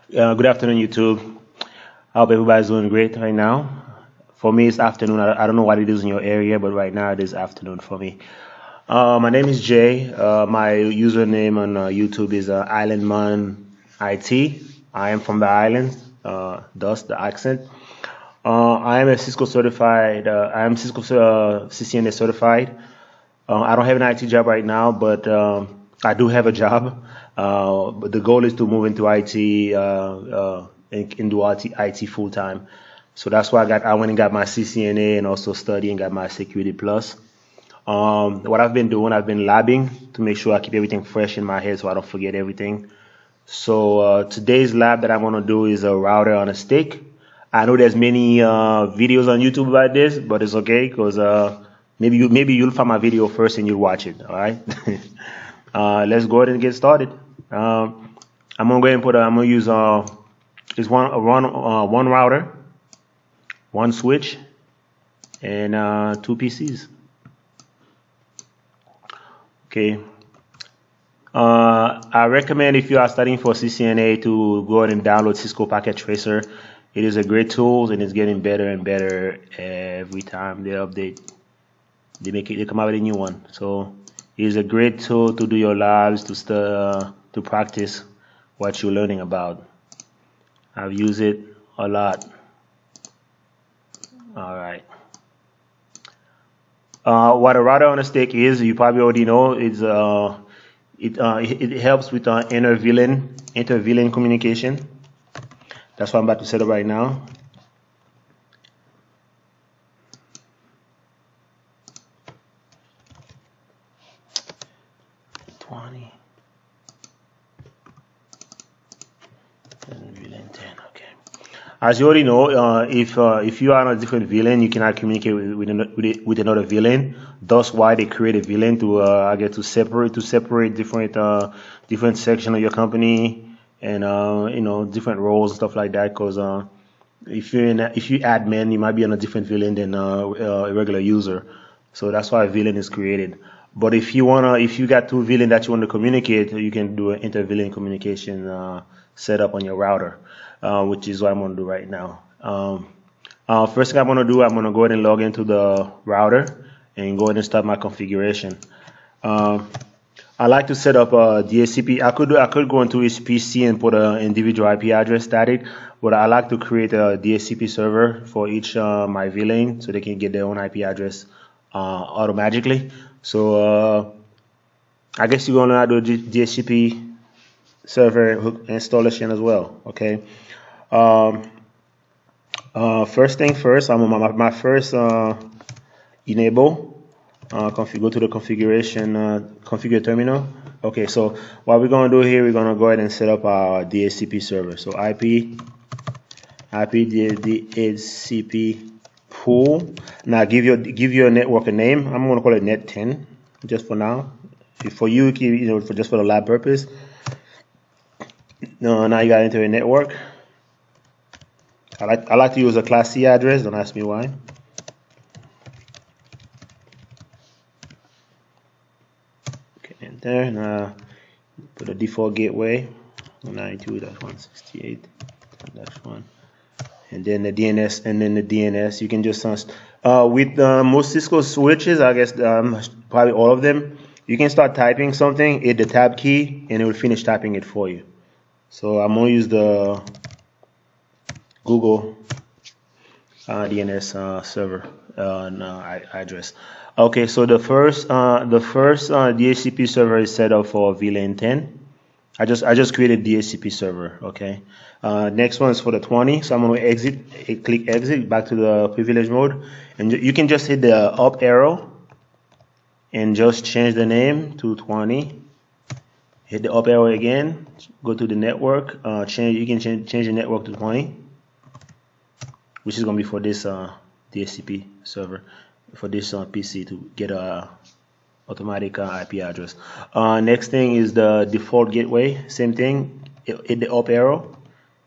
Good afternoon, YouTube. I hope everybody's doing great right now. For me, it's afternoon. I don't know what it is in your area, but right now it is afternoon for me. My name is Jay. My username on YouTube is Islandman IT. I am from the island, thus the accent. I am a Cisco certified. I am Cisco CCNA certified. I don't have an IT job right now, but I do have a job. But the goal is to move into IT and do IT full time. So that's why I went and got my CCNA and also study and got my Security Plus. What I've been doing, I've been labbing to make sure I keep everything fresh in my head so I don't forget everything. So today's lab that I'm gonna do is a router on a stick. I know there's many videos on YouTube about this, but it's okay because maybe you'll find my video first and you'll watch it. All right. Let's go ahead and get started. I'm gonna go ahead and I'm gonna use just one router, one switch, and two PCs. Okay. I recommend if you are studying for CCNA to go ahead and download Cisco Packet Tracer. It is a great tool and it's getting better and better every time they update. They come out with a new one. So it is a great tool to do your labs, to practice what you're learning about. I've used it a lot. All right. What a router on a stick is, you probably already know, it helps with inter-VLAN communication. That's what I'm about to set up right now. VLAN 10, okay. As you already know, if you are on a different VLAN, you cannot communicate with another VLAN. That's why they create a VLAN to separate different section of your company and different roles and stuff like that. Because if you admin, you might be on a different VLAN than a regular user. So that's why a VLAN is created. But if you got two VLAN that you want to communicate, you can do an inter-VLAN communication setup on your router, which is what I'm going to do right now. First thing I'm going to do, I'm going to go ahead and log into the router and go ahead and start my configuration. I like to set up a DHCP. I could go into each PC and put an individual IP address static, but I like to create a DHCP server for each my VLAN so they can get their own IP address automatically. So I guess you're going to learn how to do DHCP server installation as well. Okay. First thing first, I'm on my first enable. Go to the configuration, configure terminal. Okay, so what we're gonna do here, we're gonna go ahead and set up our DHCP server. So IP DHCP pool. Now give your network a name. I'm gonna call it net 10 just for now. For you, just for the lab purpose. No, now you got into a network. I like to use a class C address. Don't ask me why. Okay, and there. Now put a default gateway 92.168.1, and then the DNS, you can just with most Cisco switches, I guess probably all of them. You can start typing something, hit the tab key, and it will finish typing it for you. So I'm gonna use the Google DNS server address. Okay, so the first DHCP server is set up for VLAN 10. I just created DHCP server. Okay. Next one is for the 20. So I'm gonna click exit back to the privilege mode, and you can just hit the up arrow and just change the name to 20. Hit the up arrow again, go to the network, you can change the network to 20, which is going to be for this DHCP server, for this PC to get a automatic IP address. Next thing is the default gateway, same thing, hit the up arrow,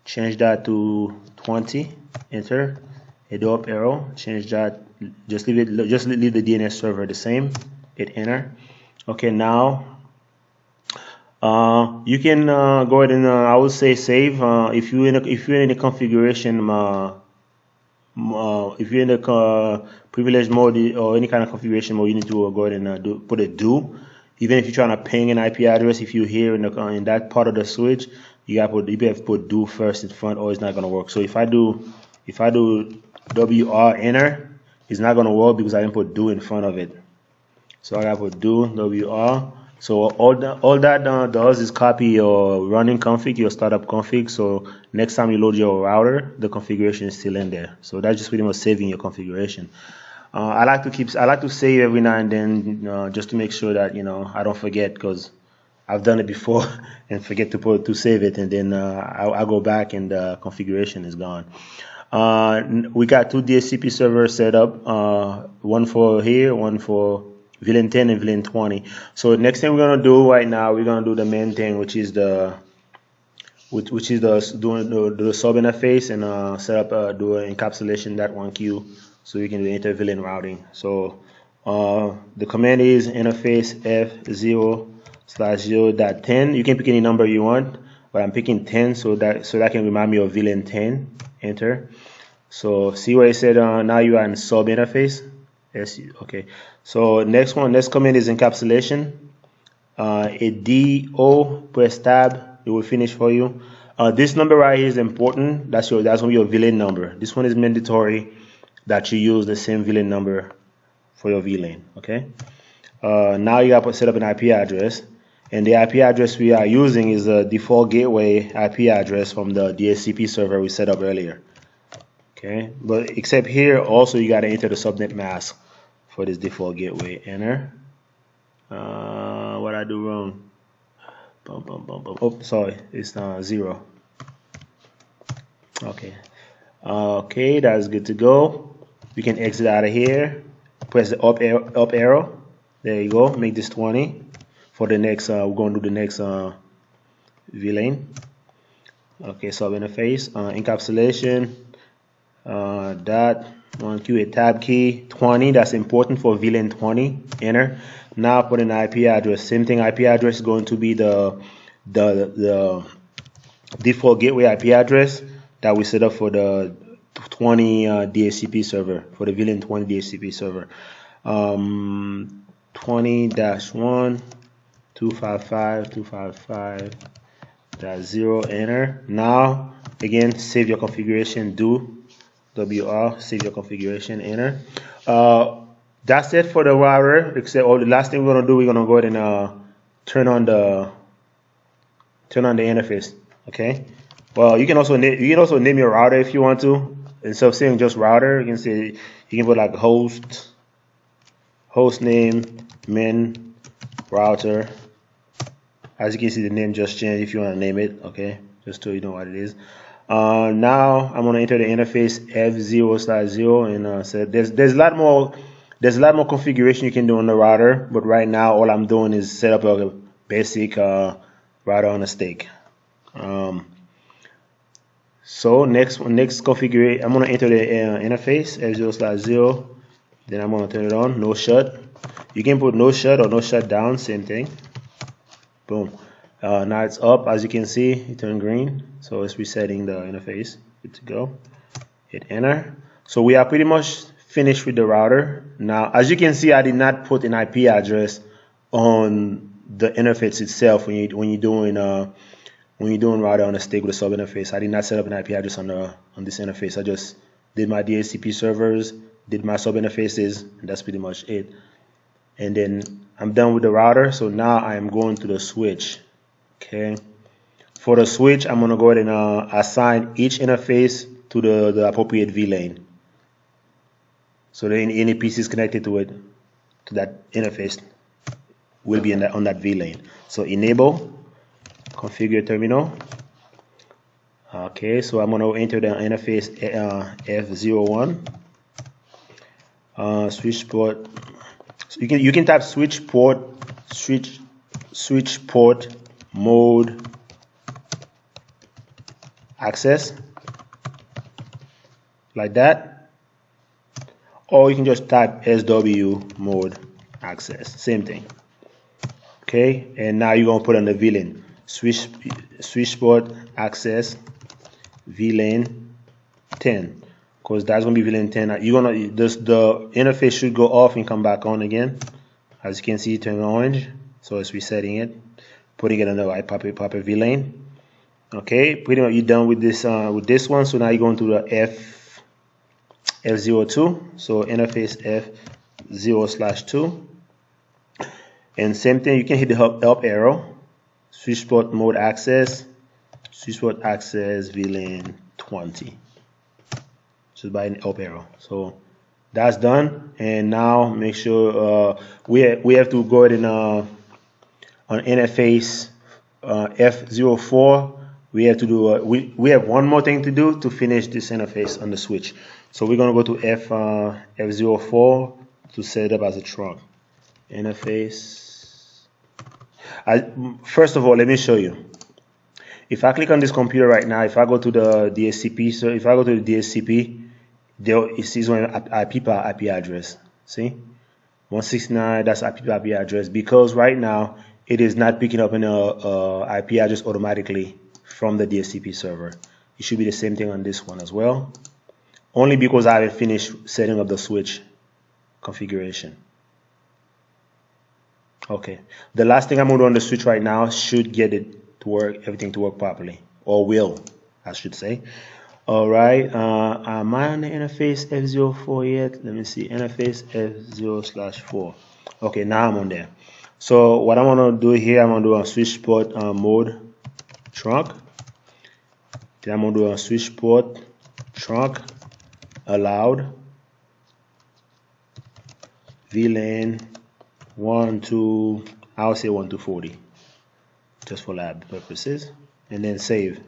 change that to 20, enter, hit the up arrow, change that, just leave the DNS server the same, hit enter. Okay, now You can go ahead and I would say save. If you're in the configuration, if you're in the privilege mode or any kind of configuration mode, you need to go ahead and put a do. Even if you're trying to ping an IP address, if you're here in that part of the switch, you have to put do first in front, or it's not gonna work. So if I do WR enter, it's not gonna work because I didn't put do in front of it. So I gotta put do WR. So all that does is copy your running config, your startup config. So next time you load your router, the configuration is still in there. So that's just pretty much saving your configuration. I like to save every now and then just to make sure that I don't forget, because I've done it before and forget to save it, and then I go back and the configuration is gone. We got two DHCP servers set up, one for here, one for VLAN 10 and VLAN 20. So next thing we're gonna do right now, we're gonna do the main thing, which is the doing the sub interface and set up do an encapsulation.1q so we can do inter-VLAN routing. So the command is interface f0/0.10. You can pick any number you want, but I'm picking 10 so that can remind me of VLAN 10. Enter. So see where it said now you are in sub interface. Yes, okay. So next command is encapsulation. A DO, press tab, it will finish for you. This number right here is important. That's gonna be your VLAN number. This one is mandatory that you use the same VLAN number for your VLAN. Okay. Now you have to set up an IP address, and the IP address we are using is the default gateway IP address from the DHCP server we set up earlier. Okay, but except here also you got to enter the subnet mask for this default gateway. Enter. What I do wrong? Oh, sorry, it's 0. Okay. Okay, that's good to go. We can exit out of here. Press the up arrow. There you go. Make this 20 for the next. We're going to do the next VLAN. Okay, sub interface encapsulation. .1q, a tab key 20. That's important for VLAN 20. Enter. Now put an IP address. Same thing. IP address is going to be the default gateway IP address that we set up for the 20 DHCP server, for the VLAN 20 DHCP server. 20-1-255.255.0. Enter. Now again, save your configuration. Do WR, save your configuration. Enter. That's it for the router. Except the last thing we're gonna do, we're gonna go ahead and turn on the interface. Okay. Well, you can also name your router if you want to. Instead of saying just router, you can put like host name, min, router. As you can see, the name just changed if you want to name it. Okay, just so you know what it is. Now I'm gonna enter the interface f0/0 and so there's a lot more configuration you can do on the router, but right now all I'm doing is set up a basic router on a stick. So next configuration, I'm gonna enter the interface f0/0. Then I'm gonna turn it on. No shut. You can put no shut or no shut down. Same thing. Boom. Now it's up. As you can see, it turned green. So it's resetting the interface. Good to go. Hit enter. So we are pretty much finished with the router. Now, as you can see, I did not put an IP address on the interface itself when you're doing router on a stick with a sub interface. I did not set up an IP address on this interface. I just did my DHCP servers, did my sub interfaces, and that's pretty much it. And then I'm done with the router. So now I am going to the switch. Okay. For the switch, I'm gonna go ahead and assign each interface to the appropriate VLAN. So then any pieces connected to that interface will be on that VLAN. So enable, configure terminal. Okay, so I'm gonna enter the interface F01. Switch port. So you can type switch port mode access like that, or you can just type SW mode access. Same thing. Okay, and now you're gonna put on the VLAN switch port access VLAN 10, because that's gonna be VLAN 10. You're gonna the interface should go off and come back on again. As you can see, it turned orange, so it's resetting it, putting it on the right proper VLAN. Okay, pretty much you're done with this one. So now you're going to the F02. So interface F0/2, and same thing. You can hit the up arrow, switch port mode access, VLAN 20. Just by an up arrow. So that's done. And now make sure we have to go ahead and on interface F04. We have to do we have one more thing to do to finish this interface on the switch. So we're gonna go to F04 to set it up as a trunk interface. First of all, let me show you. If I click on this computer right now, if I go to the DHCP, so if I go to the DHCP, it sees my IP address. See, 169. That's IP address, because right now it is not picking up an IP address automatically from the DHCP server. It should be the same thing on this one as well, only because I haven't finished setting up the switch configuration. Okay, the last thing I'm going to do on the switch right now should get it to work, everything to work properly, or will, I should say. All right, am I on the interface F04 yet? Let me see, interface F0/4. Okay, now I'm on there. So what I'm gonna do here, I'm gonna do a switch port mode trunk. Then I'm gonna do a switch port trunk allowed VLAN 1 to, I'll say 1 to 40, just for lab purposes, and then save.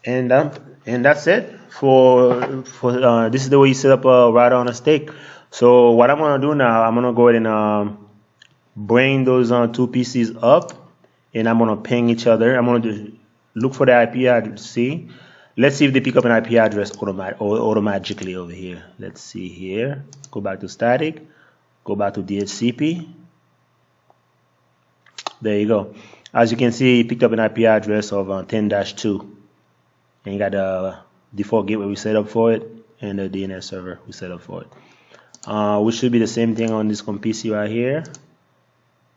And that's it for this is the way you set up a router on a stick. So what I'm gonna do now, I'm gonna go ahead and bring those two PCs up, and I'm gonna ping each other. I'm gonna look for the IP address. See, let's see if they pick up an IP address automatically over here. Let's see here. Go back to static. Go back to DHCP. There you go. As you can see, it picked up an IP address of 10-2. And you got the default gateway we set up for it, and the DNS server we set up for it. Which should be the same thing on this PC right here.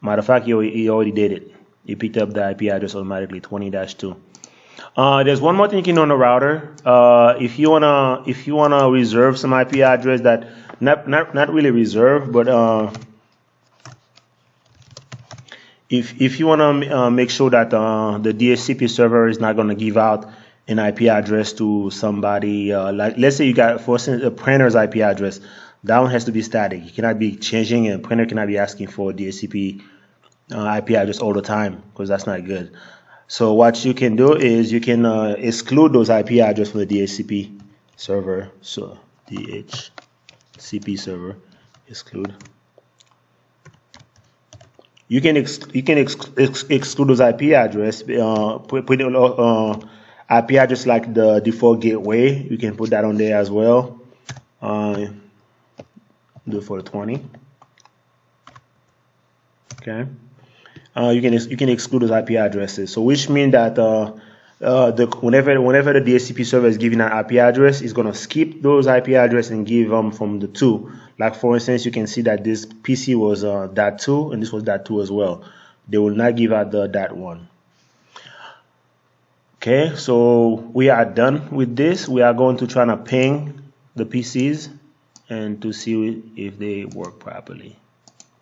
Matter of fact, he already did it. He picked up the IP address automatically, 20-2. There's one more thing you can do on the router. If you wanna reserve some IP address that not really reserve, but if you wanna make sure that the DHCP server is not gonna give out an IP address to somebody, like let's say you got, for instance, a printer's IP address. That one has to be static. You cannot be changing, and printer cannot be asking for DHCP IP address all the time, because that's not good. So what you can do is you can exclude those IP addresses from the DHCP server. So DHCP server exclude. You can exclude those IP address. Put IP address like the default gateway. You can put that on there as well. Do it for the 20. Okay. You can exclude those IP addresses. So which means that whenever the DHCP server is giving an IP address, it's gonna skip those IP addresses and give them from the 2. Like for instance, you can see that this PC was .2 and this was .2 as well. They will not give out the .1. Okay, so we are done with this. We are going to try to ping the PCs and to see if they work properly.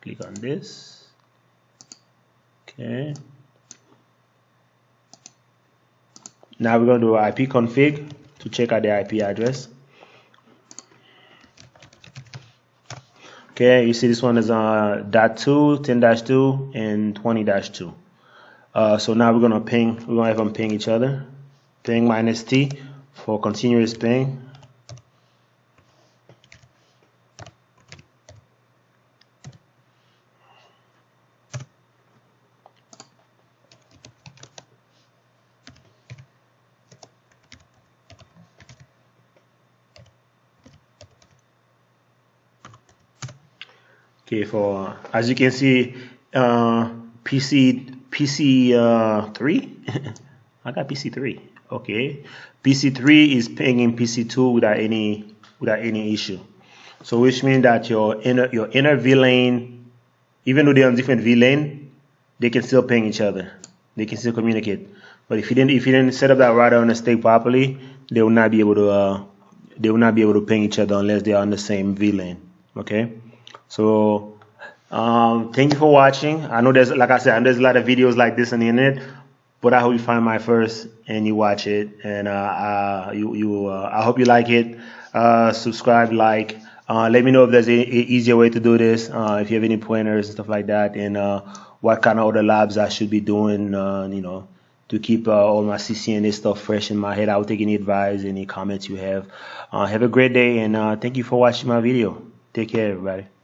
Click on this. Okay. Now we're going to do IP config to check out the IP address. Okay, you see this one is .2, 10-2, and 20-2. So now we're gonna ping. We're gonna have them ping each other. Ping -T for continuous ping. Okay, as you can see, PC3. I got PC3. Okay, PC3 is pinging PC2 without any issue. So which means that your inner VLAN, even though they're on different VLAN, they can still ping each other. They can still communicate. But if you didn't set up that router on the stick properly, they will not be able to ping each other unless they are on the same VLAN. Okay, so thank you for watching. I know there's, like I said, there's a lot of videos like this on the internet, but I hope you find my first and you watch it, and I hope you like it. Subscribe, like. Let me know if there's an easier way to do this. If you have any pointers and stuff like that, and what kind of other labs I should be doing, to keep all my CCNA stuff fresh in my head. I will take any advice, any comments you have. Have a great day, and thank you for watching my video. Take care, everybody.